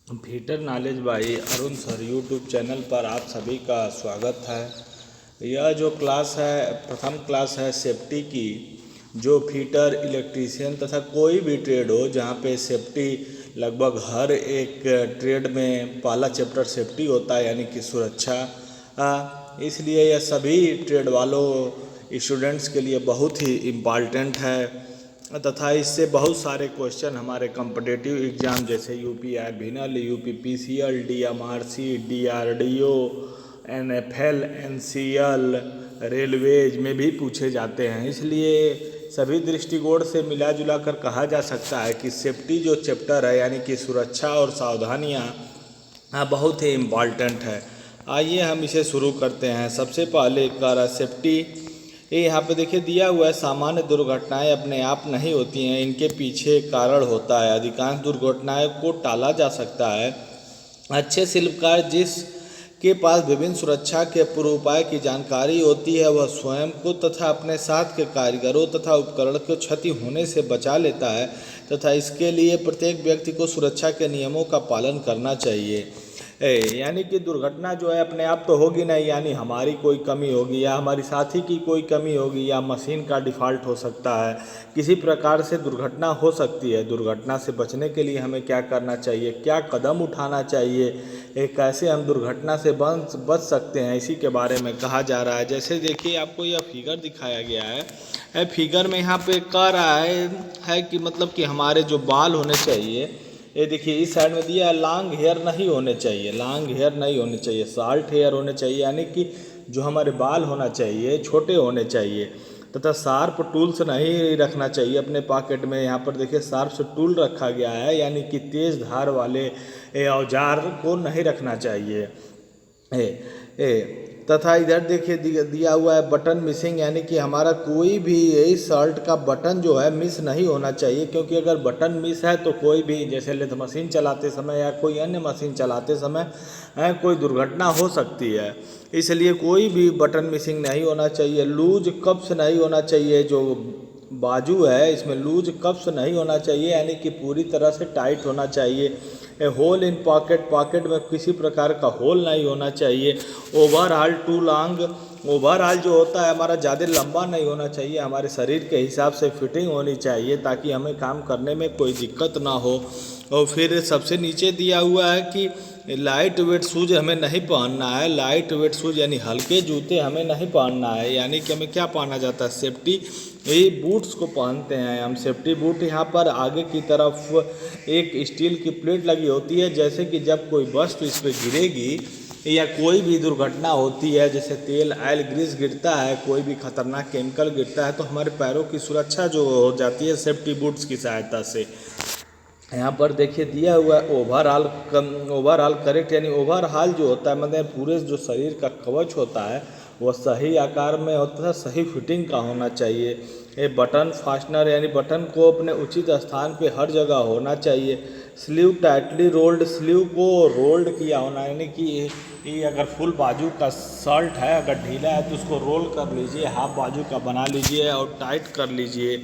Fitter knowledge by Arun sir YouTube channel पर आप सभी का स्वागत है। यह जो क्लास है प्रथम क्लास है सेफ्टी की, जो फीटर इलेक्ट्रीशियन तथा कोई भी ट्रेड हो जहाँ पे सेफ्टी लगभग हर एक ट्रेड में पहला चैप्टर सेफ्टी होता है, यानी कि सुरक्षा। इसलिए यह सभी ट्रेड वालों स्टूडेंट्स के लिए बहुत ही इम्पॉर्टेंट है तथा इससे बहुत सारे क्वेश्चन हमारे कॉम्पिटिटिव एग्ज़ाम जैसे यूपी आर्बिनल, UP PCL, DMRC, DRDO, NFL, NCL, railways में भी पूछे जाते हैं। इसलिए सभी दृष्टिकोण से मिला जुला कर कहा जा सकता है कि सेफ्टी जो चैप्टर है, यानी कि सुरक्षा और सावधानियाँ बहुत ही इम्पॉर्टेंट है। आइए हम इसे शुरू करते हैं। सबसे पहले कार सेफ्टी, ये यहाँ पे देखिए दिया हुआ है। सामान्य दुर्घटनाएं अपने आप नहीं होती हैं, इनके पीछे कारण होता है। अधिकांश दुर्घटनाओं को टाला जा सकता है। अच्छे शिल्पकार जिसके पास विभिन्न सुरक्षा के पूर्व उपाय की जानकारी होती है, वह स्वयं को तथा अपने साथ के कारीगरों तथा उपकरण को क्षति होने से बचा लेता है तथा इसके लिए प्रत्येक व्यक्ति को सुरक्षा के नियमों का पालन करना चाहिए। यानी कि दुर्घटना जो है अपने आप तो होगी नहीं, यानी हमारी कोई कमी होगी या हमारी साथी की कोई कमी होगी या मशीन का डिफ़ॉल्ट हो सकता है, किसी प्रकार से दुर्घटना हो सकती है। दुर्घटना से बचने के लिए हमें क्या करना चाहिए, क्या कदम उठाना चाहिए, कैसे हम दुर्घटना से बच सकते हैं, इसी के बारे में कहा जा रहा है। जैसे देखिए आपको यह फिगर दिखाया गया है। फिगर में यहाँ पे कह रहा है कि मतलब कि हमारे जो बाल होने चाहिए, ये देखिए इस साइड में दिया है लॉन्ग हेयर नहीं होने चाहिए, लॉन्ग हेयर नहीं होने चाहिए, शॉर्ट हेयर होने चाहिए। यानी कि जो हमारे बाल होना चाहिए छोटे होने चाहिए तथा शार्प टूल्स नहीं रखना चाहिए अपने पॉकेट में। यहाँ पर देखिए शार्प से टूल रखा गया है, यानी कि तेज़ धार वाले औजार को नहीं रखना चाहिए। तथा इधर देखिए दिया हुआ है बटन मिसिंग, यानी कि हमारा कोई भी यही शर्ट का बटन जो है मिस नहीं होना चाहिए, क्योंकि अगर बटन मिस है तो कोई भी जैसे लेथ मशीन चलाते समय या कोई अन्य मशीन चलाते समय कोई दुर्घटना हो सकती है। इसलिए कोई भी बटन मिसिंग नहीं होना चाहिए। लूज कप्स नहीं होना चाहिए, जो बाजू है इसमें लूज कप्स नहीं होना चाहिए, यानी कि पूरी तरह से टाइट होना चाहिए। होल इन पॉकेट, पॉकेट में किसी प्रकार का होल नहीं होना चाहिए। ओवरऑल टू लॉन्ग, ओवरऑल जो होता है हमारा ज़्यादा लंबा नहीं होना चाहिए, हमारे शरीर के हिसाब से फिटिंग होनी चाहिए ताकि हमें काम करने में कोई दिक्कत ना हो। और फिर सबसे नीचे दिया हुआ है कि लाइट वेट शूज़ हमें नहीं पहनना है। लाइट वेट शूज़ यानी हल्के जूते हमें नहीं पहनना है, यानी कि हमें क्या पहना जाता है, सेफ्टी ये बूट्स को पहनते हैं हम। सेफ्टी बूट यहाँ पर आगे की तरफ एक स्टील की प्लेट लगी होती है, जैसे कि जब कोई वस्तु इस पर गिरेगी या कोई भी दुर्घटना होती है, जैसे तेल ऑयल ग्रीस गिरता है, कोई भी खतरनाक केमिकल गिरता है, तो हमारे पैरों की सुरक्षा जो हो जाती है सेफ्टी बूट्स की सहायता से। यहाँ पर देखिए दिया हुआ है ओवरऑल करेक्ट, यानी ओवरऑल जो होता है मतलब पूरे जो शरीर का कवच होता है वह सही आकार में होता है, सही फिटिंग का होना चाहिए। ये बटन फास्टनर, यानी बटन को अपने उचित स्थान पे हर जगह होना चाहिए। स्लीव टाइटली रोल्ड, स्लीव को रोल्ड किया होना, यानी कि ये अगर फुल बाजू का शर्ट है अगर ढीला है तो उसको रोल कर लीजिए, हाफ बाजू का बना लीजिए और टाइट कर लीजिए।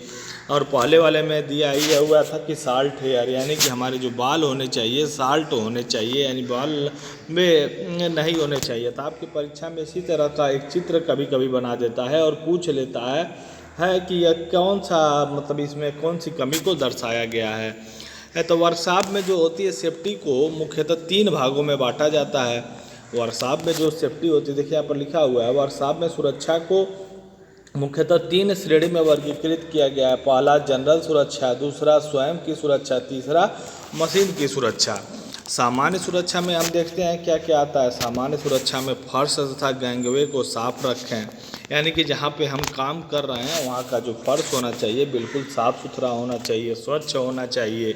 और पहले वाले में दिया ये हुआ था कि साल्ट हेयर, यानी कि हमारे जो बाल होने चाहिए साल्ट होने चाहिए, यानी बाल में नहीं होने चाहिए। तो आपकी परीक्षा में इसी तरह का एक चित्र कभी कभी बना देता है और पूछ लेता है कि यह कौन सा मतलब इसमें कौन सी कमी को दर्शाया गया है। तो वर्कशॉप में जो होती है सेफ्टी को मुख्यतः 3 भागों में बांटा जाता है। वर्कशॉप में जो सेफ्टी होती है, देखिए यहाँ पर लिखा हुआ है, वर्कशॉप में सुरक्षा को मुख्यतः 3 श्रेणी में वर्गीकृत किया गया है। पहला जनरल सुरक्षा, दूसरा स्वयं की सुरक्षा, तीसरा मशीन की सुरक्षा। सामान्य सुरक्षा में हम देखते हैं क्या क्या आता है। सामान्य सुरक्षा में फर्श तथा गैंगवे को साफ रखें, यानी कि जहाँ पे हम काम कर रहे हैं वहाँ का जो फर्श होना चाहिए बिल्कुल साफ़ सुथरा होना चाहिए, स्वच्छ होना चाहिए।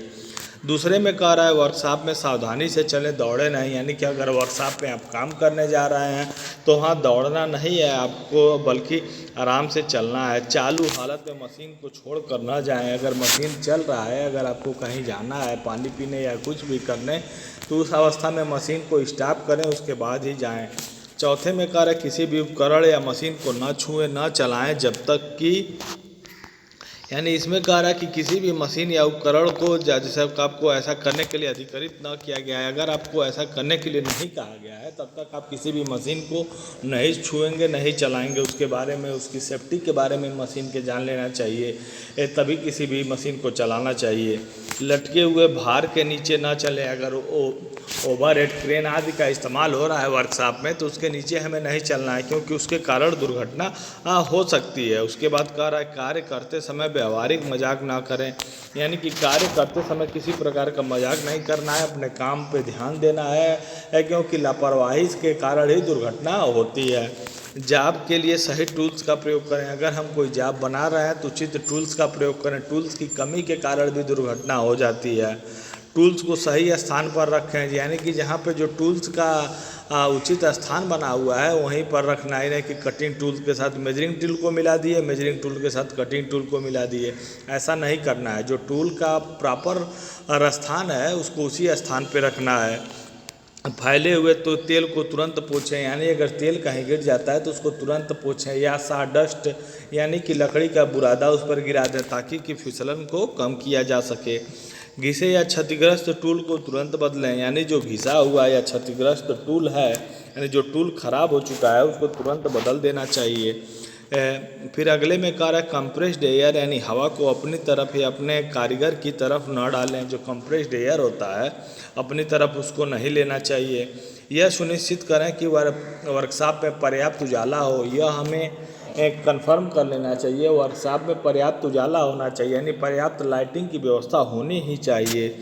दूसरे में कह रहा है वर्कशॉप में सावधानी से चलें, दौड़े नहीं, यानी कि अगर वर्कशॉप में आप काम करने जा रहे हैं तो वहाँ दौड़ना नहीं है आपको, बल्कि आराम से चलना है। चालू हालत में मशीन को छोड़ कर न जाएं। अगर मशीन चल रहा है, अगर आपको कहीं जाना है पानी पीने या कुछ भी करने, तो उस अवस्था में मशीन को स्टॉप करें, उसके बाद ही जाएँ। चौथे में कह रहा है किसी भी उपकरण या मशीन को न छुएं, न चलाएँ जब तक कि यानी इसमें कह रहा है कि किसी भी मशीन या उपकरण को जैसे आपको ऐसा करने के लिए अधिकृत न किया गया है। अगर आपको ऐसा करने के लिए नहीं कहा गया है तब तक आप किसी भी मशीन को नहीं छुएंगे, नहीं चलाएंगे। उसके बारे में, उसकी सेफ्टी के बारे में मशीन के जान लेना चाहिए, तभी किसी भी मशीन को चलाना चाहिए। लटके हुए भार के नीचे ना चले। अगर ओवर हेड क्रेन आदि का इस्तेमाल हो रहा है वर्कशॉप में तो उसके नीचे हमें नहीं चलना है, क्योंकि उसके कारण दुर्घटना हो सकती है। उसके बाद कह रहा है कार्य करते समय व्यवहारिक मजाक ना करें। यानी कि कार्य करते समय किसी प्रकार का मजाक नहीं करना है, अपने काम पे ध्यान देना है, क्योंकि लापरवाही के कारण ही दुर्घटना होती है। जॉब के लिए सही टूल्स का प्रयोग करें। अगर हम कोई जॉब बना रहे हैं तो उचित टूल्स का प्रयोग करें। टूल्स की कमी के कारण भी दुर्घटना हो जाती है। टूल्स को सही स्थान पर रखें, यानी कि जहाँ पे जो टूल्स का उचित स्थान बना हुआ है वहीं पर रखना है, नहीं कि कटिंग टूल के साथ मेजरिंग टूल को मिला दिए, मेजरिंग टूल के साथ कटिंग टूल को मिला दिए। ऐसा नहीं करना है। जो टूल का प्रॉपर स्थान है उसको उसी स्थान पे रखना है। फैले हुए तो तेल को तुरंत पोंछें, यानी अगर तेल कहीं गिर जाता है तो उसको तुरंत पोंछें। या साडस्ट यानी कि लकड़ी का बुरादा उस पर गिरा दें ताकि कि फिसलन को कम किया जा सके। घिसे या क्षतिग्रस्त टूल को तुरंत बदलें, यानी जो घिसा हुआ या क्षतिग्रस्त टूल है, यानी जो टूल खराब हो चुका है उसको तुरंत बदल देना चाहिए। फिर अगले में कह रहा है कंप्रेस्ड एयर, यानी हवा को अपनी तरफ या अपने कारीगर की तरफ न डालें। जो कंप्रेस्ड एयर होता है अपनी तरफ उसको नहीं लेना चाहिए। यह सुनिश्चित करें कि वर्कशॉप में पर्याप्त उजाला हो। यह हमें कंफर्म कर लेना चाहिए। वर्कशॉप में पर्याप्त उजाला होना चाहिए, यानी पर्याप्त लाइटिंग की व्यवस्था होनी ही चाहिए।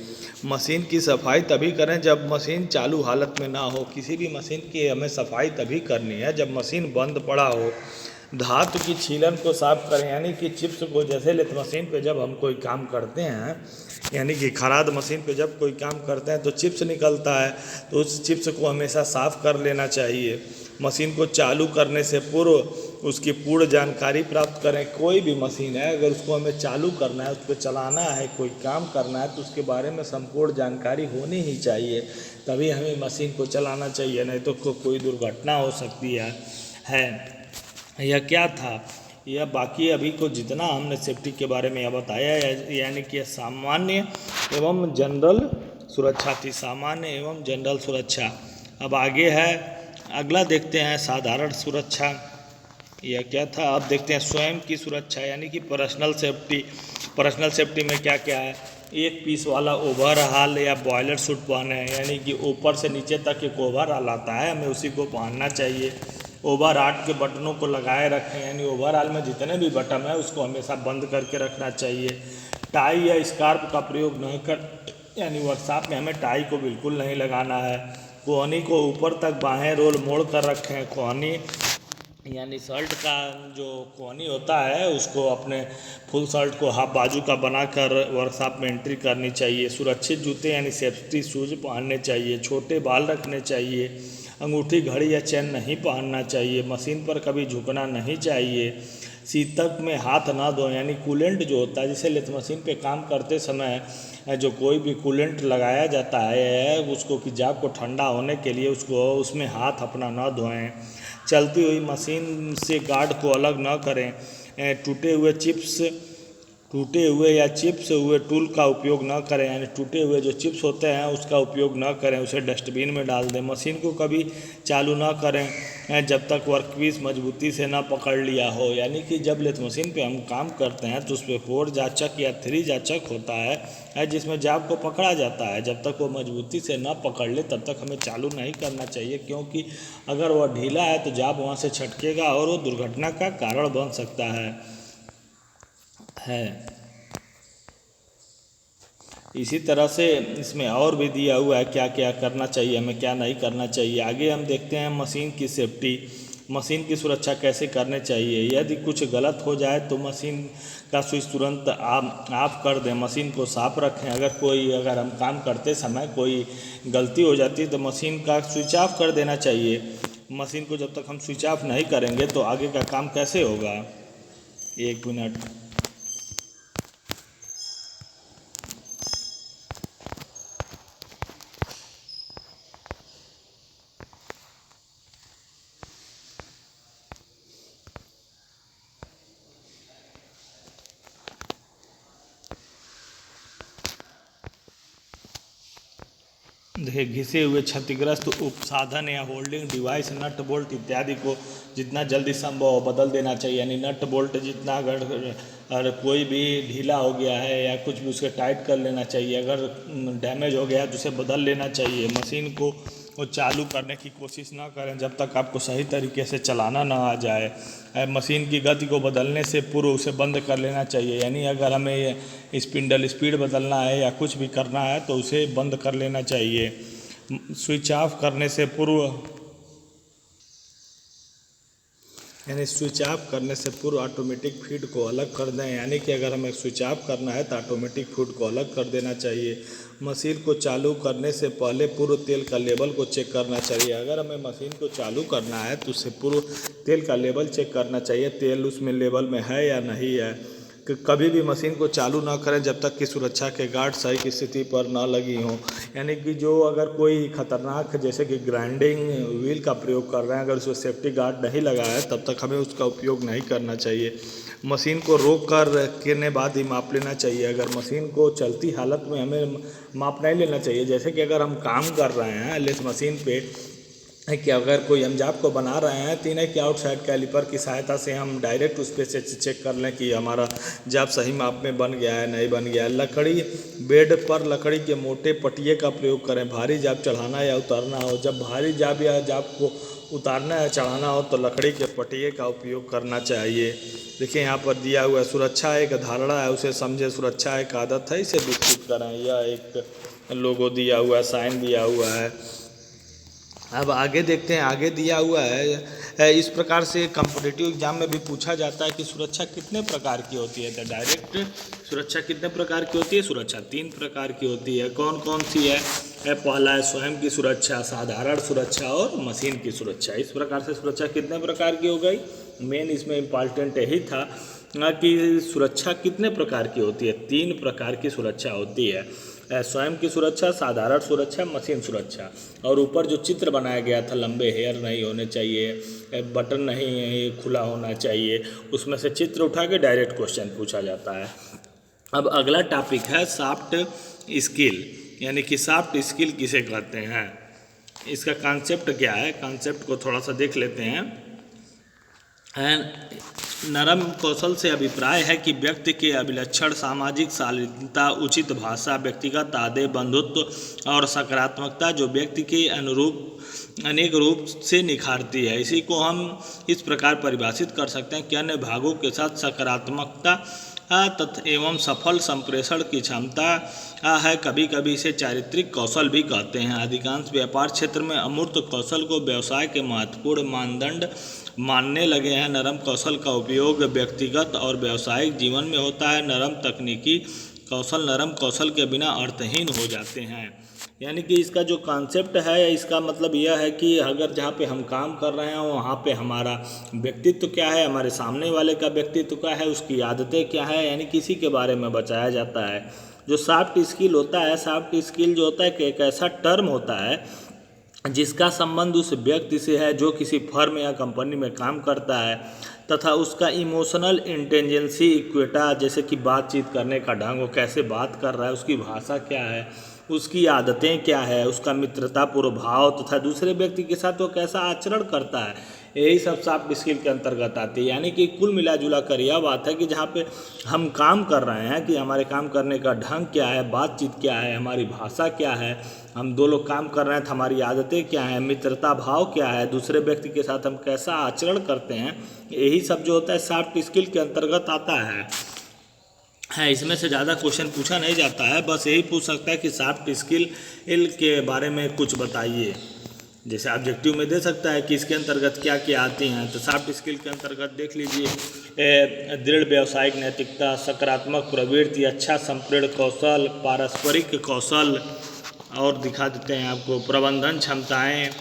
मशीन की सफाई तभी करें जब मशीन चालू हालत में ना हो। किसी भी मशीन की हमें सफाई तभी करनी है जब मशीन बंद पड़ा हो। धातु की छीलन को साफ करें, यानी कि चिप्स को, जैसे लेथ मशीन पे जब हम कोई काम करते हैं, यानी कि खराद मशीन पे जब कोई काम करते हैं तो चिप्स निकलता है, तो उस चिप्स को हमेशा साफ कर लेना चाहिए। मशीन को चालू करने से पूर्व उसकी पूर्ण जानकारी प्राप्त करें। कोई भी मशीन है अगर उसको हमें चालू करना है, उस पर चलाना है, कोई काम करना है तो उसके बारे में संपूर्ण जानकारी होनी ही चाहिए, तभी हमें मशीन को चलाना चाहिए, नहीं तो कोई दुर्घटना हो सकती है। यह क्या था? यह बाकी अभी को जितना हमने सेफ्टी के बारे में यह बताया है, यानी कि सामान्य एवं जनरल सुरक्षा थी, सामान्य एवं जनरल सुरक्षा। अब आगे है, अगला देखते हैं साधारण सुरक्षा। यह क्या था? अब देखते हैं स्वयं की सुरक्षा, यानी कि पर्सनल सेफ्टी। पर्सनल सेफ्टी में क्या क्या है? एक पीस वाला ओवरऑल या बॉयलर सूट पहने, यानी कि ऊपर से नीचे तक एक ओवरऑल आता है, हमें उसी को पहनना चाहिए। ओवरऑल के बटनों को लगाए रखें, यानी ओवरऑल में जितने भी बटन है उसको हमेशा बंद करके रखना चाहिए। टाई या स्कार्फ का प्रयोग नहीं कर, यानी वर्कशॉप में हमें टाई को बिल्कुल नहीं लगाना है। कोहनी को ऊपर तक बाहें रोल मोड़ कर रखें। कोहनी यानी शर्ट का जो कोहनी होता है उसको अपने फुल शर्ट को हाफ बाजू का बनाकर वर्कशॉप में एंट्री करनी चाहिए। सुरक्षित जूते यानी सेफ्टी शूज पहनने चाहिए। छोटे बाल रखने चाहिए। अंगूठी, घड़ी या चेन नहीं पहनना चाहिए। मशीन पर कभी झुकना नहीं चाहिए। शीतक में हाथ ना धोएं, यानी कूलेंट जो होता है, जैसे लेथ मशीन पे काम करते समय जो कोई भी कूलेंट लगाया जाता है उसको कि जाप को ठंडा होने के लिए उसको उसमें हाथ अपना ना धोएं। चलती हुई मशीन से गार्ड को अलग न करें। टूटे हुए या चिप्स हुए टूल का उपयोग न करें, यानी टूटे हुए जो चिप्स होते हैं उसका उपयोग न करें, उसे डस्टबिन में डाल दें। मशीन को कभी चालू न करें जब तक वर्कपीस मजबूती से न पकड़ लिया हो, यानी कि जब लेथ मशीन पे हम काम करते हैं तो उस पर 4 जाचक या 3 जाचक होता है जिसमें जाब को पकड़ा जाता है। जब तक वो मजबूती से न पकड़ ले तब तक हमें चालू नहीं करना चाहिए, क्योंकि अगर वह ढीला है तो जाब वहाँ से छटकेगा और वो दुर्घटना का कारण बन सकता है। इसी तरह से इसमें और भी दिया हुआ है क्या क्या करना चाहिए हमें, क्या नहीं करना चाहिए। आगे हम देखते हैं मशीन की सेफ्टी, मशीन की सुरक्षा कैसे करनी चाहिए। यदि कुछ गलत हो जाए तो मशीन का स्विच तुरंत ऑफ कर दें, मशीन को साफ रखें। अगर हम काम करते समय कोई गलती हो जाती है तो मशीन का स्विच ऑफ कर देना चाहिए। मशीन को जब तक हम स्विच ऑफ नहीं करेंगे तो आगे का काम कैसे होगा। 1 मिनट। देखिए, घिसे हुए क्षतिग्रस्त उपसाधन या होल्डिंग डिवाइस, नट बोल्ट इत्यादि को जितना जल्दी संभव हो बदल देना चाहिए। यानी नट बोल्ट जितना अगर कोई भी ढीला हो गया है या कुछ भी उसे टाइट कर लेना चाहिए। अगर डैमेज हो गया है तो उसे बदल लेना चाहिए। मशीन को वो चालू करने की कोशिश ना करें जब तक आपको सही तरीके से चलाना ना आ जाए। मशीन की गति को बदलने से पूर्व उसे बंद कर लेना चाहिए। यानी अगर हमें स्पिंडल स्पीड बदलना है या कुछ भी करना है तो उसे बंद कर लेना चाहिए। स्विच ऑफ करने से पूर्व यानी स्विच ऑफ करने से पूर्व ऑटोमेटिक फीड को अलग कर दें। यानी कि अगर हमें स्विच ऑफ करना है तो ऑटोमेटिक फीड को अलग कर देना चाहिए। मशीन को चालू करने से पहले पूर्व तेल का लेवल को चेक करना चाहिए। अगर हमें मशीन को चालू करना है तो उससे पूर्व तेल का लेवल चेक करना चाहिए, तेल उसमें लेवल में है या नहीं है। कभी भी मशीन को चालू ना करें जब तक कि सुरक्षा के गार्ड सही की स्थिति पर ना लगी हों। यानी कि जो अगर कोई खतरनाक जैसे कि ग्राइंडिंग व्हील का प्रयोग कर रहे हैं, अगर उसमें सेफ्टी गार्ड नहीं लगा है तब तक हमें उसका उपयोग नहीं करना चाहिए। मशीन को रोक कर करने बाद ही माप लेना चाहिए। अगर मशीन को चलती हालत में हमें माप नहीं लेना चाहिए। जैसे कि अगर हम काम कर रहे हैं लेथ मशीन पे है कि अगर कोई हम जाप को बना रहे हैं तो इन्हें कि आउटसाइड कैलिपर की सहायता से हम डायरेक्ट उस पर से चेक कर लें कि हमारा जाप सही माप में बन गया है नहीं बन गया है। लकड़ी बेड पर लकड़ी के मोटे पटिए का प्रयोग करें। भारी जाप चढ़ाना या उतारना हो, जब भारी जाप या जाप को उतारना या चढ़ाना हो तो लकड़ी के पटिए का उपयोग करना चाहिए। देखिए यहाँ पर दिया हुआ है, सुरक्षा एक धारणा है उसे समझे, सुरक्षा एक आदत है इसे विकसित करें। यह एक लोगो दिया हुआ है, साइन दिया हुआ है। अब आगे देखते हैं, आगे दिया हुआ है इस प्रकार से कॉम्पिटिटिव एग्जाम में भी पूछा जाता है कि सुरक्षा कितने प्रकार की होती है। तो डायरेक्ट सुरक्षा कितने प्रकार की होती है? सुरक्षा 3 प्रकार की होती है। कौन कौन सी है? पहला है स्वयं की सुरक्षा, साधारण सुरक्षा और मशीन की सुरक्षा। इस प्रकार से सुरक्षा कितने प्रकार की हो गई? मेन इसमें इम्पॉर्टेंट यही था कि सुरक्षा कितने प्रकार की होती है। 3 प्रकार की सुरक्षा होती है, स्वयं की सुरक्षा, साधारण सुरक्षा, मशीन सुरक्षा। और ऊपर जो चित्र बनाया गया था, लंबे हेयर नहीं होने चाहिए, बटन नहीं खुला होना चाहिए, उसमें से चित्र उठा के डायरेक्ट क्वेश्चन पूछा जाता है। अब अगला टॉपिक है सॉफ्ट स्किल। यानी कि सॉफ्ट स्किल किसे कहते हैं, इसका कॉन्सेप्ट क्या है, कॉन्सेप्ट को थोड़ा सा देख लेते हैं। नरम कौशल से अभिप्राय है कि व्यक्ति के अभिलक्षण सामाजिक शालीनता, उचित भाषा, व्यक्तिगत आदर, बंधुत्व और सकारात्मकता जो व्यक्ति के अनुरूप अनेक रूप से निखारती है। इसी को हम इस प्रकार परिभाषित कर सकते हैं कि अन्य भागों के साथ सकारात्मकता तथा एवं सफल संप्रेषण की क्षमता है। कभी कभी इसे चारित्रिक कौशल भी कहते हैं। अधिकांश व्यापार क्षेत्र में अमूर्त कौशल को व्यवसाय के महत्वपूर्ण मानदंड मानने लगे हैं। नरम कौशल का उपयोग व्यक्तिगत और व्यावसायिक जीवन में होता है। नरम तकनीकी कौशल नरम कौशल के बिना अर्थहीन हो जाते हैं। यानी कि इसका जो कॉन्सेप्ट है, इसका मतलब यह है कि अगर जहाँ पे हम काम कर रहे हैं वहाँ पे हमारा व्यक्तित्व क्या है, हमारे सामने वाले का व्यक्तित्व क्या है, उसकी आदतें क्या है, यानी किसी के बारे में बताया जाता है। जो सॉफ्ट स्किल होता है, सॉफ्ट स्किल जो होता है कि एक ऐसा टर्म होता है जिसका संबंध उस व्यक्ति से है जो किसी फर्म या कंपनी में काम करता है तथा उसका इमोशनल इंटेलिजेंसी इक्वेटा, जैसे कि बातचीत करने का ढंग, वो कैसे बात कर रहा है, उसकी भाषा क्या है, उसकी आदतें क्या है, उसका मित्रतापूर्ण भाव तथा दूसरे व्यक्ति के साथ वो कैसा आचरण करता है, यही सब सॉफ्ट स्किल के अंतर्गत आती है। यानी कि कुल मिला जुला कर यह बात है कि जहाँ पे हम काम कर रहे हैं कि हमारे काम करने का ढंग क्या है, बातचीत क्या है, हमारी भाषा क्या है, हम दो लोग काम कर रहे हैं तो हमारी आदतें क्या हैं, मित्रता भाव क्या है, दूसरे व्यक्ति के साथ हम कैसा आचरण करते हैं, यही सब जो होता है सॉफ्ट स्किल के अंतर्गत आता है। इसमें से ज़्यादा क्वेश्चन पूछा नहीं जाता है, बस यही पूछ सकता है कि सॉफ्ट स्किल के बारे में कुछ बताइए। जैसे ऑब्जेक्टिव में दे सकता है कि इसके अंतर्गत क्या क्या आती हैं। तो सॉफ्ट स्किल के अंतर्गत देख लीजिए, दृढ़ व्यावसायिक नैतिकता, सकारात्मक प्रवृत्ति, अच्छा संप्रेषण कौशल, पारस्परिक कौशल, और दिखा देते हैं आपको प्रबंधन क्षमताएं,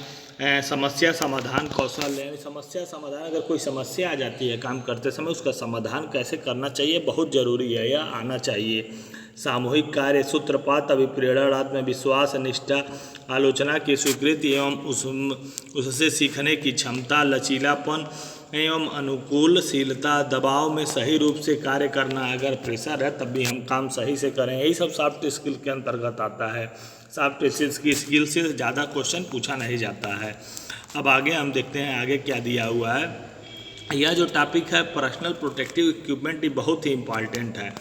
समस्या समाधान कौशल। यानी समस्या समाधान, अगर कोई समस्या आ जाती है काम करते समय उसका समाधान कैसे करना चाहिए बहुत ज़रूरी है, यह आना चाहिए। सामूहिक कार्य, सूत्रपात, अभिप्रेरण, आत्मविश्वास, निष्ठा, आलोचना की स्वीकृति एवं उससे सीखने की क्षमता, लचीलापन एवं अनुकूलशीलता, दबाव में सही रूप से कार्य करना, अगर प्रेशर है तब भी हम काम सही से करें, यही सब सॉफ्ट स्किल के अंतर्गत आता है। सॉफ्ट स्किल्स की स्किल से ज़्यादा क्वेश्चन पूछा नहीं जाता है। अब आगे हम देखते हैं आगे क्या दिया हुआ है। यह जो टॉपिक है पर्सनल प्रोटेक्टिव इक्विपमेंट, ये बहुत ही इम्पॉर्टेंट है।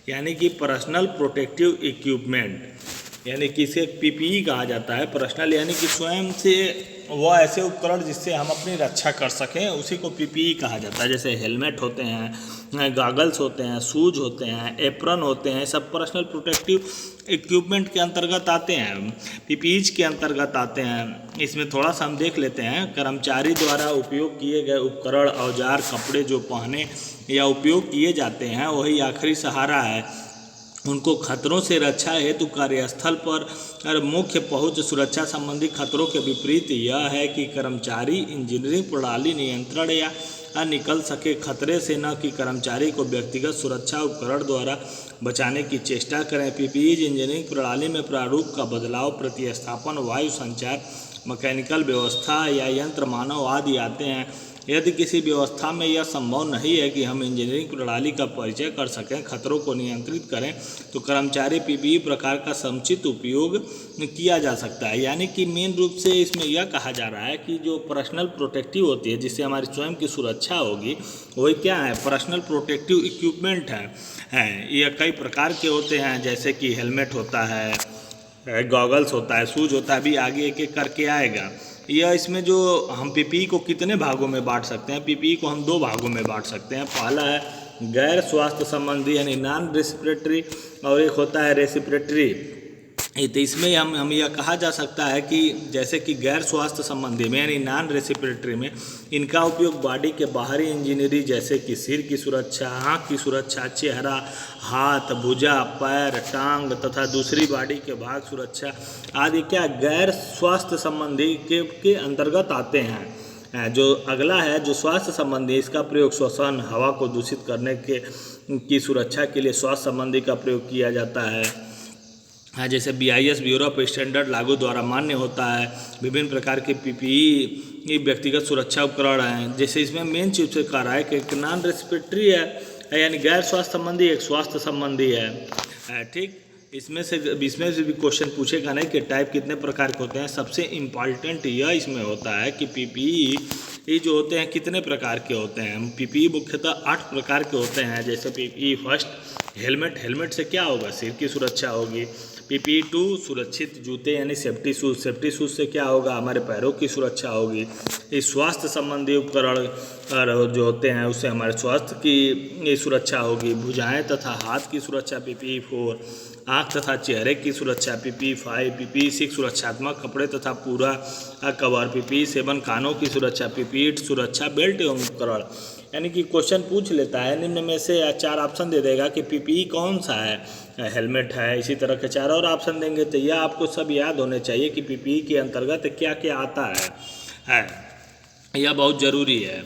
यानी कि पर्सनल प्रोटेक्टिव इक्विपमेंट यानी कि इसे पीपीई कहा जाता है। पर्सनल यानी कि स्वयं से वो ऐसे उपकरण जिससे हम अपनी रक्षा कर सकें, उसी को पीपीई कहा जाता है। जैसे हेलमेट होते हैं, गॉगल्स होते हैं, शूज होते हैं, एप्रन होते हैं, सब पर्सनल प्रोटेक्टिव इक्विपमेंट के अंतर्गत आते हैं, पीपीईज के अंतर्गत आते हैं। इसमें थोड़ा सा हम देख लेते हैं। कर्मचारी द्वारा उपयोग किए गए उपकरण, औजार, कपड़े जो पहने या उपयोग किए जाते हैं वही आखिरी सहारा है। उनको खतरों से रक्षा हेतु कार्यस्थल पर मुख्य पहुंच सुरक्षा संबंधी खतरों के विपरीत यह है कि कर्मचारी इंजीनियरिंग प्रणाली नियंत्रण या निकल सके खतरे से, न कि कर्मचारी को व्यक्तिगत सुरक्षा उपकरण द्वारा बचाने की चेष्टा करें। पीपीई इंजीनियरिंग प्रणाली में प्रारूप का बदलाव, प्रतिस्थापन, वायु संचार, मैकेनिकल व्यवस्था या यंत्र मानव आदि आते हैं। यदि किसी व्यवस्था में यह संभव नहीं है कि हम इंजीनियरिंग प्रणाली का परिचय कर सकें, खतरों को नियंत्रित करें, तो कर्मचारी पीपीई प्रकार का समुचित उपयोग किया जा सकता है। यानी कि मेन रूप से इसमें यह कहा जा रहा है कि जो पर्सनल प्रोटेक्टिव होती है, जिससे हमारी स्वयं की सुरक्षा होगी, वही क्या है, पर्सनल प्रोटेक्टिव इक्विपमेंट है। यह कई प्रकार के होते हैं, जैसे कि हेलमेट होता है, गॉगल्स होता है, शूज होता है, अभी आगे एक एक करके आएगा। यह इसमें जो हम पीपीई को कितने भागों में बांट सकते हैं, पीपीई को हम 2 भागों में बांट सकते हैं। पहला है गैर स्वास्थ्य संबंधी यानी नॉन रेस्पिरेटरी, और एक होता है रेस्पिरेटरी। तो इसमें हम यह कहा जा सकता है कि जैसे कि गैर स्वास्थ्य संबंधी में यानी नॉन रेस्पिरेटरी में इनका उपयोग बॉडी के बाहरी इंजीनियरिंग जैसे कि सिर की सुरक्षा, आँख की सुरक्षा, चेहरा, हाथ, भुजा, पैर, टांग तथा दूसरी बॉडी के भाग सुरक्षा आदि क्या गैर स्वास्थ्य संबंधी के अंतर्गत आते हैं। जो अगला है जो स्वास्थ्य संबंधी, इसका प्रयोग श्वसन, हवा को दूषित करने की सुरक्षा के लिए स्वास्थ्य संबंधी का प्रयोग किया जाता है। जैसे BIS ब्यूरो ऑफ स्टैंडर्ड लागू द्वारा मान्य होता है। विभिन्न प्रकार के पीपीई व्यक्तिगत सुरक्षा उपकरण हैं। जैसे इसमें मेन चीज से कह रहा है कि एक नॉन रेस्पिरेटरी है यानी गैर स्वास्थ्य संबंधी, एक स्वास्थ्य संबंधी है। ठीक, इसमें से भी क्वेश्चन पूछेगा नहीं कि टाइप कितने प्रकार के होते हैं। सबसे इम्पॉर्टेंट यह इसमें होता है कि पीपीई ये जो होते हैं कितने प्रकार के होते हैं। पीपीई मुख्यतः 8 प्रकार के होते हैं। जैसे पीपीई फर्स्ट हेलमेट से क्या होगा, सिर की सुरक्षा होगी। पीपीई 2 सुरक्षित जूते यानी सेफ्टी शूज से क्या होगा, हमारे पैरों की सुरक्षा होगी। इस स्वास्थ्य संबंधी उपकरण जो होते हैं उससे हमारे स्वास्थ्य की सुरक्षा होगी। भुजाएं तथा हाथ की सुरक्षा पीपीई 4, आँख तथा चेहरे की सुरक्षा पीपीई 5, पीपीई 6 सुरक्षात्मक कपड़े तथा पूरा कवर, पीपीई 7 कानों की सुरक्षा, पीपीई 8 सुरक्षा बेल्ट एवं उपकरण। यानी कि क्वेश्चन पूछ लेता है, निम्न में से 4 ऑप्शन दे देगा कि पीपीई कौन सा है। हेलमेट है, इसी तरह के 4 और ऑप्शन देंगे। तो यह आपको सब याद होने चाहिए कि पीपीई के अंतर्गत क्या क्या आता है। यह बहुत ज़रूरी है।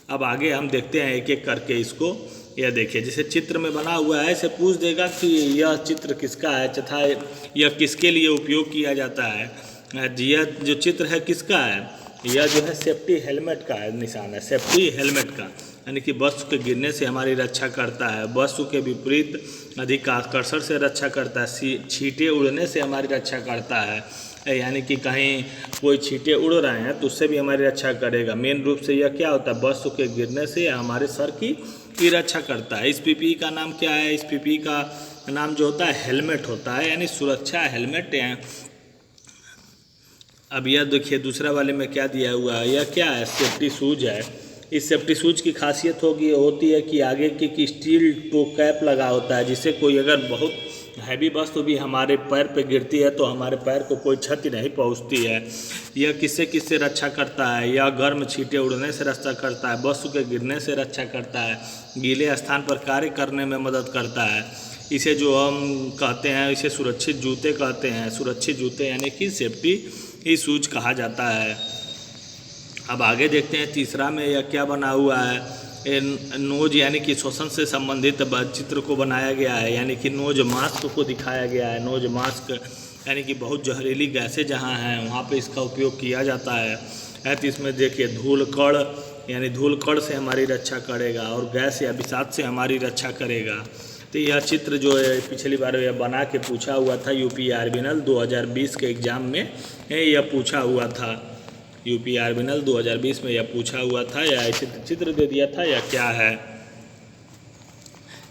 अब आगे हम देखते हैं एक एक करके इसको। यह देखिए जैसे चित्र में बना हुआ है, इसे पूछ देगा कि यह चित्र किसका है तथा यह किसके लिए उपयोग किया जाता है। यह जो चित्र है किसका है, यह जो है सेफ्टी हेलमेट का है, निशान है सेफ्टी हेलमेट का, यानी कि वस्तु के गिरने से हमारी रक्षा करता है। वस्तु के विपरीत अधिक आकर्षण से रक्षा करता है। छींटे उड़ने से हमारी रक्षा करता है, यानी कि कहीं कोई छींटे उड़ रहे हैं तो उससे भी हमारी रक्षा करेगा। मेन रूप से यह क्या होता है, वस्तु के गिरने से हमारे सर की रक्षा करता है। इस पीपीई का नाम क्या है, इस पीपीई का नाम जो होता है हेलमेट होता है, यानी सुरक्षा हेलमेट है। अब यह देखिए दूसरा वाले में क्या दिया हुआ है, यह क्या है, सेफ्टी शूज है। इस सेफ्टी शूज की खासियत होती है कि आगे की स्टील टो कैप लगा होता है, जिससे कोई अगर बहुत हैवी वस्तु भी हमारे पैर पे गिरती है तो हमारे पैर को कोई क्षति नहीं पहुंचती है। यह किससे रक्षा करता है, यह गर्म छींटे उड़ने से रक्षा करता है, वस्तु के गिरने से रक्षा करता है, गीले स्थान पर कार्य करने में मदद करता है। इसे जो हम कहते हैं इसे सुरक्षित जूते कहते हैं। सुरक्षित जूते यानी कि सेफ्टी शूज कहा जाता है। अब आगे देखते हैं तीसरा में यह क्या बना हुआ है, नोज यानी कि श्वसन से संबंधित चित्र को बनाया गया है, यानी कि नोज मास्क को दिखाया गया है। नोज मास्क यानी कि बहुत जहरीली गैसें जहाँ हैं वहाँ पे इसका उपयोग किया जाता है। तो इसमें देखिए धूल कण, यानी धूल कण से हमारी रक्षा करेगा और गैस या विषाक्त से हमारी रक्षा करेगा। तो यह चित्र जो है पिछली बार यह बना के पूछा हुआ था यूपी आर्बिनल 2020 के एग्ज़ाम में यह पूछा हुआ था। यूपी आर्बिनल 2020 में यह पूछा हुआ था, या ऐसे चित्र दे दिया था या क्या है।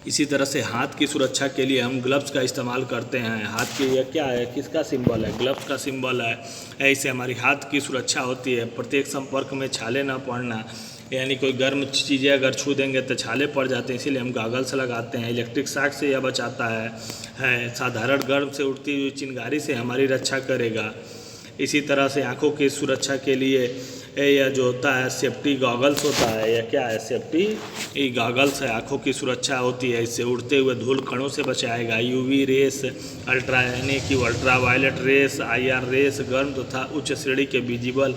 इसी तरह से हाथ की सुरक्षा के लिए हम ग्लव्स का इस्तेमाल करते हैं। हाथ की यह क्या है, किसका सिंबल है, ग्लव्स का सिंबल है। ऐसे हमारी हाथ की सुरक्षा होती है। प्रत्येक संपर्क में छाले न पड़ना, यानी कोई गर्म चीज़ें अगर छू देंगे तो छाले पड़ जाते हैं, इसीलिए हम गॉगल्स लगाते हैं। इलेक्ट्रिक शॉक से यह बचाता है। साधारण गर्म से उठती हुई चिंगारी से हमारी रक्षा करेगा। इसी तरह से आँखों की सुरक्षा के लिए यह जो होता है सेफ्टी गॉगल्स होता है। यह क्या है, सेफ्टी गॉगल्स है, आँखों की सुरक्षा होती है। इससे उड़ते हुए धूल कणों से बचाएगा। यूवी रेस, अल्ट्रा यानी कि अल्ट्रावायलेट रेस, IR रेस, गर्म तथा उच्च श्रेणी के विजिबल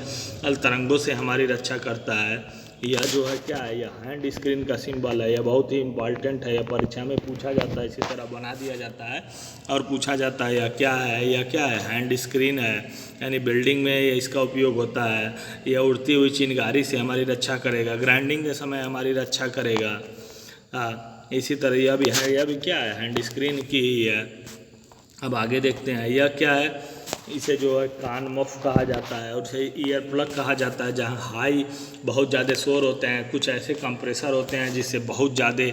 तरंगों से हमारी रक्षा करता है। यह जो है क्या है, यह हैंड स्क्रीन का सिंबल है। यह बहुत ही इम्पॉर्टेंट है, यह परीक्षा में पूछा जाता है। इसी तरह बना दिया जाता है और पूछा जाता है यह क्या है, यह क्या है, हैंड स्क्रीन है, यानी बिल्डिंग में इसका उपयोग होता है। यह उड़ती हुई चिंगारी से हमारी रक्षा करेगा, ग्राइंडिंग के समय हमारी रक्षा करेगा। इसी तरह यह भी है, यह भी क्या है, हैंड स्क्रीन की ही है। अब आगे देखते हैं यह क्या है। इसे जो है कान मफ कहा जाता है और इसे ईयर प्लग कहा जाता है। जहाँ हाई बहुत ज़्यादा शोर होते हैं, कुछ ऐसे कंप्रेसर होते हैं जिससे बहुत ज़्यादा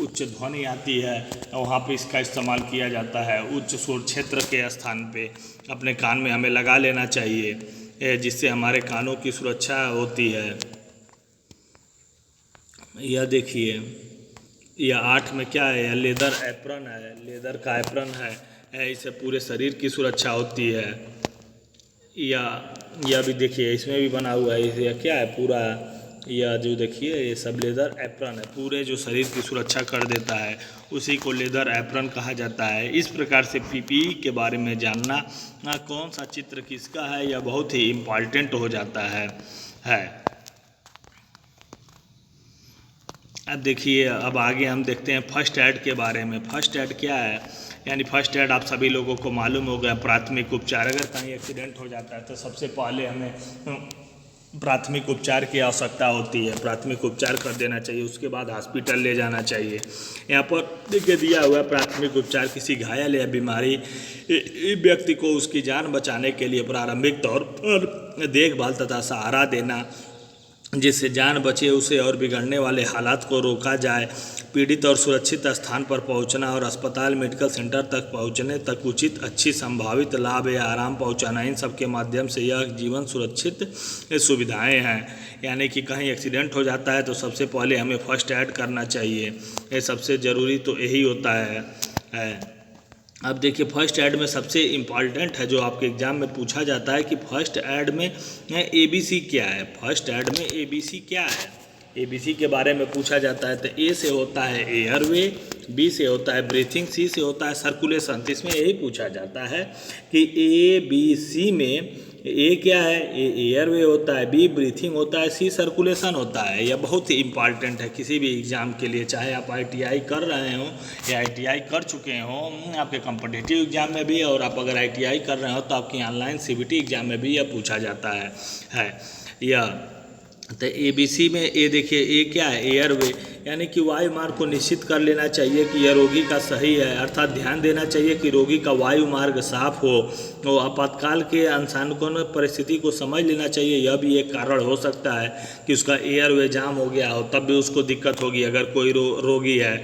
उच्च ध्वनि आती है, वहाँ पे इसका इस्तेमाल किया जाता है। उच्च शोर क्षेत्र के स्थान पे अपने कान में हमें लगा लेना चाहिए, जिससे हमारे कानों की सुरक्षा होती है। यह देखिए, यह 8 में क्या है, यह लेदर एप्रन है, लेदर का एप्रन है। इससे पूरे शरीर की सुरक्षा होती है। यह भी देखिए, इसमें भी बना हुआ है। यह क्या है, पूरा यह जो देखिए ये सब लेदर एप्रन है, पूरे जो शरीर की सुरक्षा कर देता है, उसी को लेदर एप्रन कहा जाता है। इस प्रकार से PPE के बारे में जानना, कौन सा चित्र किसका है, यह बहुत ही इम्पॉर्टेंट हो जाता है। अब देखिए, अब आगे हम देखते हैं फर्स्ट एड के बारे में। फर्स्ट एड क्या है, यानी फर्स्ट एड आप सभी लोगों को मालूम होगा, प्राथमिक उपचार। अगर कहीं एक्सीडेंट हो जाता है तो सबसे पहले हमें प्राथमिक उपचार की आवश्यकता होती है। प्राथमिक उपचार कर देना चाहिए, उसके बाद हॉस्पिटल ले जाना चाहिए। यहाँ पर देखिए दिया हुआ है, प्राथमिक उपचार किसी घायल या बीमारी व्यक्ति को उसकी जान बचाने के लिए प्रारंभिक तौर पर देखभाल तथा सहारा देना, जिससे जान बचे उसे और बिगड़ने वाले हालात को रोका जाए। पीड़ित और सुरक्षित स्थान पर पहुंचना और अस्पताल मेडिकल सेंटर तक पहुंचने तक उचित अच्छी संभावित लाभ या आराम पहुंचाना, इन सब के माध्यम से यह जीवन सुरक्षित सुविधाएं हैं। यानी कि कहीं एक्सीडेंट हो जाता है तो सबसे पहले हमें फर्स्ट एड करना चाहिए। ये सबसे ज़रूरी तो यही होता है। अब देखिए, फर्स्ट एड में सबसे इम्पॉर्टेंट है जो आपके एग्ज़ाम में पूछा जाता है कि फर्स्ट एड में ABC क्या है। फर्स्ट एड में ABC क्या है, ABC के बारे में पूछा जाता है। तो A से होता है एयरवे, B से होता है ब्रीथिंग, C से होता है सर्कुलेशन। तो इसमें यही पूछा जाता है कि ABC में A क्या है, A एयरवे होता है, B ब्रीथिंग होता है, C सर्कुलेशन होता है। यह बहुत ही इम्पॉर्टेंट है किसी भी एग्ज़ाम के लिए, चाहे आप ITI कर रहे हो या ITI कर चुके हो। आपके कॉम्पिटिटिव एग्ज़ाम में भी, और आप अगर ITI कर रहे हो तो आपकी ऑनलाइन CBT एग्ज़ाम में भी यह पूछा जाता है। यह तो ABC में A देखिए, A क्या है, एयरवे, यानी कि वायु मार्ग को निश्चित कर लेना चाहिए कि यह रोगी का सही है, अर्थात ध्यान देना चाहिए कि रोगी का वायु मार्ग साफ हो। तो आपातकाल के अनसानुकूल परिस्थिति को समझ लेना चाहिए। यह भी एक कारण हो सकता है कि उसका एयरवे जाम हो गया हो, तब भी उसको दिक्कत होगी अगर कोई रोगी है।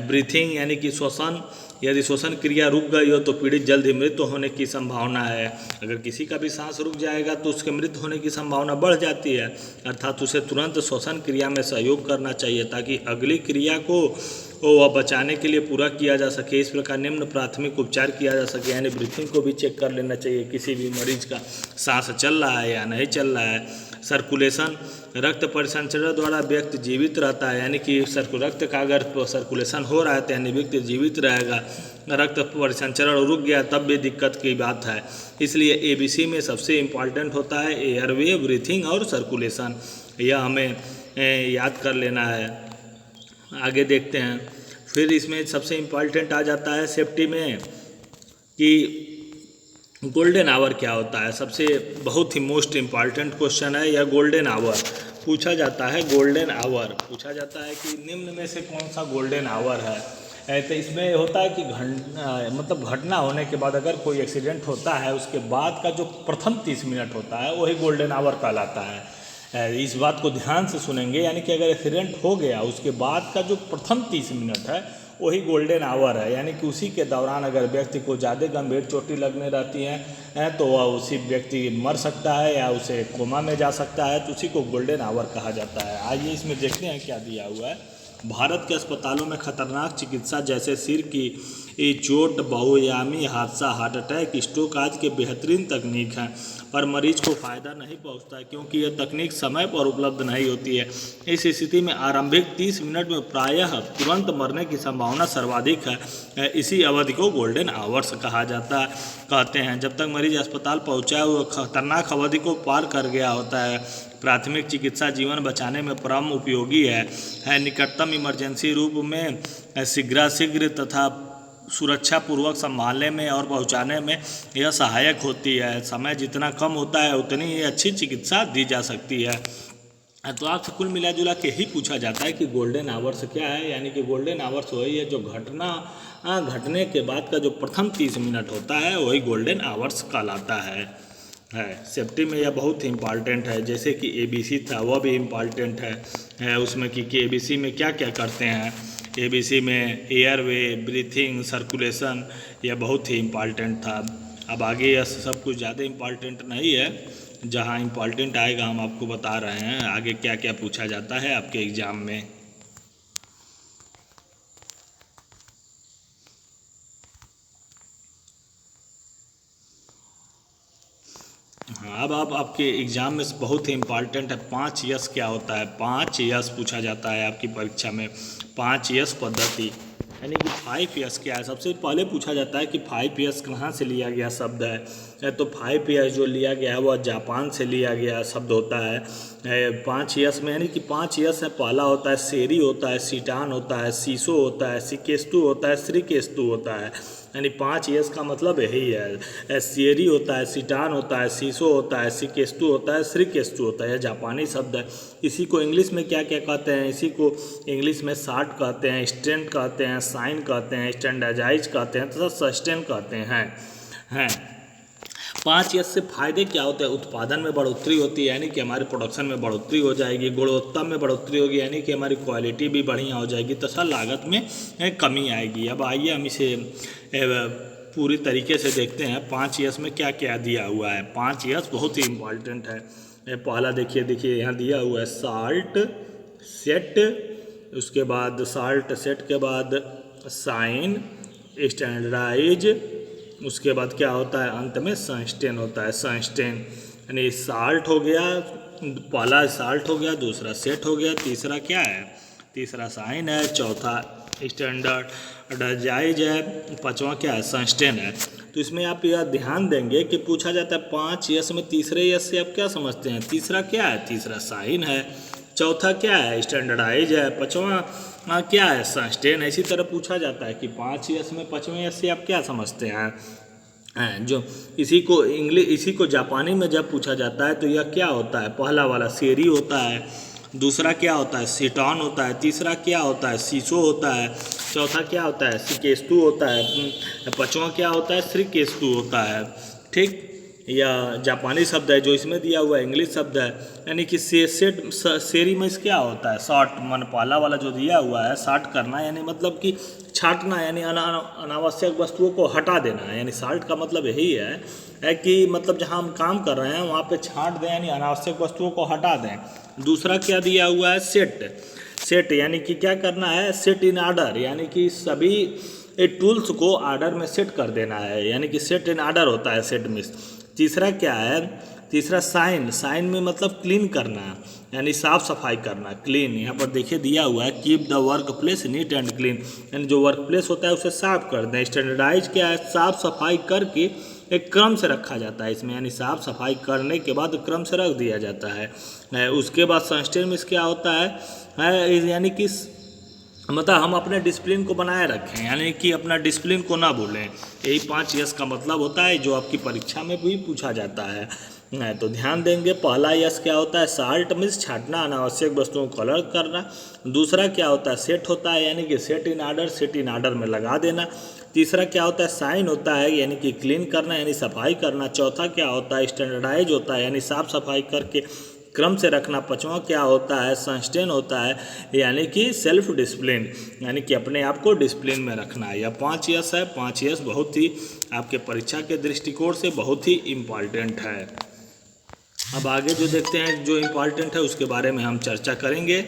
ब्रीथिंग यानी कि श्वसन, यदि श्वसन क्रिया रुक गई हो तो पीड़ित जल्द ही मृत्यु होने की संभावना है। अगर किसी का भी सांस रुक जाएगा तो उसके मृत्यु होने की संभावना बढ़ जाती है, अर्थात उसे तुरंत श्वसन क्रिया में सहयोग करना चाहिए ताकि अगली क्रिया को वह बचाने के लिए पूरा किया जा सके। इस प्रकार निम्न प्राथमिक उपचार किया जा सके, यानी ब्रीथिंग को भी चेक कर लेना चाहिए किसी भी मरीज का, सांस चल रहा है या नहीं चल रहा है। सर्कुलेशन, रक्त परिसंचरण द्वारा व्यक्ति जीवित रहता है, यानी कि रक्त का अगर सर्कुलेशन हो रहा है तो यानी व्यक्ति जीवित रहेगा। रक्त परिसंचरण रुक गया तब भी दिक्कत की बात है। इसलिए ABC में सबसे इम्पॉर्टेंट होता है एयरवे, ब्रीथिंग और सर्कुलेशन। यह हमें याद कर लेना है। आगे देखते हैं। फिर इसमें सबसे इम्पॉर्टेंट आ जाता है सेफ्टी में कि गोल्डन आवर क्या होता है। सबसे बहुत ही मोस्ट इम्पॉर्टेंट क्वेश्चन है यह, गोल्डन आवर पूछा जाता है। गोल्डन आवर पूछा जाता है कि निम्न में से कौन सा गोल्डन आवर है। तो इसमें होता है कि मतलब घटना होने के बाद अगर कोई एक्सीडेंट होता है उसके बाद का जो प्रथम 30 मिनट होता है वही गोल्डन आवर कहलाता है। इस बात को ध्यान से सुनेंगे, यानी कि अगर एक्सीडेंट हो गया उसके बाद का जो प्रथम 30 मिनट है वही गोल्डन आवर है। यानी कि उसी के दौरान अगर व्यक्ति को ज़्यादा गंभीर चोटें लगने रहती हैं तो वह उसी व्यक्ति मर सकता है या उसे कोमा में जा सकता है, तो उसी को गोल्डन आवर कहा जाता है। आइए इसमें देखते हैं क्या दिया हुआ है। भारत के अस्पतालों में खतरनाक चिकित्सा जैसे सिर की चोट, बहुआयामी हादसा, हार्ट अटैक, स्ट्रोक आज के बेहतरीन तकनीक हैं, पर मरीज को फ़ायदा नहीं पहुंचता क्योंकि यह तकनीक समय पर उपलब्ध नहीं होती है। इस स्थिति में आरंभिक 30 मिनट में प्रायः तुरंत मरने की संभावना सर्वाधिक है। इसी अवधि को गोल्डन आवर्स कहा जाता है कहते हैं। जब तक मरीज अस्पताल पहुंचा वह खतरनाक अवधि को पार कर गया होता है। प्राथमिक चिकित्सा जीवन बचाने में परम उपयोगी है। निकटतम इमरजेंसी रूप में शीघ्राशीघ्र तथा सुरक्षापूर्वक संभालने में और पहुंचाने में यह सहायक होती है। समय जितना कम होता है उतनी ही अच्छी चिकित्सा दी जा सकती है। तो आपसे कुल मिला जुला के ही पूछा जाता है कि गोल्डन आवर्स क्या है। यानी कि गोल्डन आवर्स वही है जो घटने के बाद का जो प्रथम 30 मिनट होता है वही गोल्डन आवर्स कहलाता है। सेफ्टी में यह बहुत ही इम्पॉर्टेंट है। जैसे कि ABC था वह भी इम्पॉर्टेंट है उसमें कि ABC में क्या क्या करते हैं। ABC में एयरवे, ब्रीथिंग, सर्कुलेशन, यह बहुत ही इम्पॉर्टेंट था। अब आगे यह सब कुछ ज़्यादा इम्पॉर्टेंट नहीं है, जहाँ इम्पॉर्टेंट आएगा हम आपको बता रहे हैं आगे क्या क्या पूछा जाता है आपके एग्ज़ाम में। हाँ, अब आपके एग्ज़ाम में बहुत ही इम्पॉर्टेंट है 5 यस क्या होता है। 5 यस पूछा जाता है आपकी परीक्षा में। 5 यस पद्धति यानी कि 5 यस क्या है। सबसे पहले पूछा जाता है कि 5 यस कहाँ से लिया गया शब्द है। तो 5 यस जो लिया गया है वह जापान से लिया गया शब्द होता है। 5 यस में यानी कि 5 यस है। पहला होता है सेरी होता है, सीटान होता है, सीसो होता है, सिकेस्तु होता है, श्रीकेस्तु होता है। यानी 5 यस का मतलब यही है। सेरी होता है, सीटान होता है, सीसो होता है, सिकेस्तु होता है, श्रीकेस्तु होता है। यह जापानी शब्द है। इसी को इंग्लिश में क्या क्या कहते हैं। इसी को इंग्लिश में शार्ट कहते हैं, स्ट्रेंट कहते हैं, साइन कहते हैं, स्टैंडर्डाइज कहते हैं तथा सस्टेन कहते हैं। 5 यस से फायदे क्या होते हैं। उत्पादन में बढ़ोतरी होती है, यानी कि हमारे प्रोडक्शन में बढ़ोतरी हो जाएगी। गुणवत्ता में बढ़ोतरी होगी, यानी कि हमारी क्वालिटी भी बढ़िया हो जाएगी तथा लागत में कमी आएगी। अब आइए हम इसे पूरी तरीके से देखते हैं 5 यस में क्या क्या दिया हुआ है। 5 यस बहुत ही इम्पॉर्टेंट है। पहला देखिए यहाँ दिया हुआ है साल्ट सेट, उसके बाद साल्ट सेट के बाद साइन, स्टैंडर्डाइज, उसके बाद क्या होता है अंत में सस्टेन होता है। सस्टेन यानी साल्ट हो गया, पहला साल्ट हो गया, दूसरा सेट हो गया, तीसरा क्या है, तीसरा साइन है, चौथा स्टैंडर्डाइज है, पांचवा क्या है सस्टेन है। तो इसमें आप यह ध्यान देंगे कि पूछा जाता है 5 यस में तीसरे यस से आप क्या समझते हैं। तीसरा क्या है, तीसरा साइन है, चौथा क्या है स्टैंडर्डाइज है, पांचवा क्या है सस्टेन है। इसी तरह पूछा जाता है कि 5 यस में 5वें यस से आप क्या समझते हैं। जो इसी को जापानी में जब पूछा जाता है तो यह क्या होता है। पहला वाला सेरी होता है, दूसरा क्या होता है सीटॉन होता है, तीसरा क्या होता है सीसो होता है, चौथा क्या होता है सिकेस्तु होता है, पांचवा क्या होता है श्रीकेस्तु होता है। ठीक, यह जापानी शब्द है। जो इसमें दिया हुआ इंग्लिश शब्द है, यानी कि सेरी में क्या होता है शॉर्ट, मन पहला वाला जो दिया हुआ है शॉर्ट करना, यानी मतलब कि छांटना, यानी अनावश्यक वस्तुओं को हटा देना। यानी साल्ट का मतलब यही है कि मतलब जहाँ हम काम कर रहे हैं वहाँ पे छांट दें, यानी अनावश्यक वस्तुओं को हटा दें। दूसरा क्या दिया हुआ है सेट यानी कि क्या करना है सेट इन ऑर्डर, यानी कि सभी टूल्स को ऑर्डर में सेट कर देना है, यानी कि सेट इन ऑर्डर होता है सेट में। तीसरा क्या है, तीसरा साइन में मतलब क्लीन करना, यानी साफ सफाई करना, क्लीन। यहाँ पर देखिए दिया हुआ है keep the work place neat and clean, यानी जो वर्क प्लेस होता है उसे साफ कर दें। स्टैंडर्डाइज क्या है, साफ सफाई करके एक क्रम से रखा जाता है इसमें, यानी साफ सफाई करने के बाद क्रम से रख दिया जाता है। उसके बाद सस्टेन मिस क्या होता है यानी कि मतलब हम अपने डिसिप्लिन को बनाए रखें, यानी कि अपना डिसिप्लिन को ना भूलें। यही 5 यस का मतलब होता है, जो आपकी परीक्षा में भी पूछा जाता है। तो ध्यान देंगे, पहला यस क्या होता है, साल्ट मिस छांटना, अनावश्यक वस्तुओं को अलग करना। दूसरा क्या होता है, सेट होता है, यानी कि सेट इन आर्डर में लगा देना। तीसरा क्या होता है, साइन होता है, यानी कि क्लीन करना, यानी सफाई करना। चौथा क्या होता है, स्टैंडर्डाइज होता है, यानी साफ सफाई करके क्रम से रखना। पांचवा क्या होता है, सस्टेन होता है, यानी कि सेल्फ डिसिप्लिन, यानी कि अपने आप को डिसिप्लिन में रखना। यह 5 यस है। 5 यस बहुत ही आपके परीक्षा के दृष्टिकोण से बहुत ही इम्पॉर्टेंट है। अब आगे जो देखते हैं जो इम्पॉर्टेंट है उसके बारे में हम चर्चा करेंगे।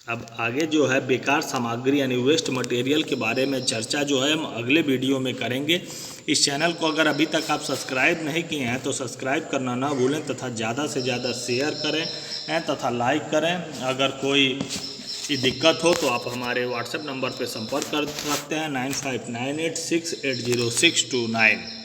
अब आगे जो है बेकार सामग्री यानी वेस्ट मटेरियल के बारे में चर्चा जो है हम अगले वीडियो में करेंगे। इस चैनल को अगर अभी तक आप सब्सक्राइब नहीं किए हैं तो सब्सक्राइब करना ना भूलें तथा ज़्यादा से ज़्यादा शेयर करें तथा लाइक करें। अगर कोई दिक्कत हो तो आप हमारे व्हाट्सएप नंबर पर संपर्क कर सकते हैं 9598680629।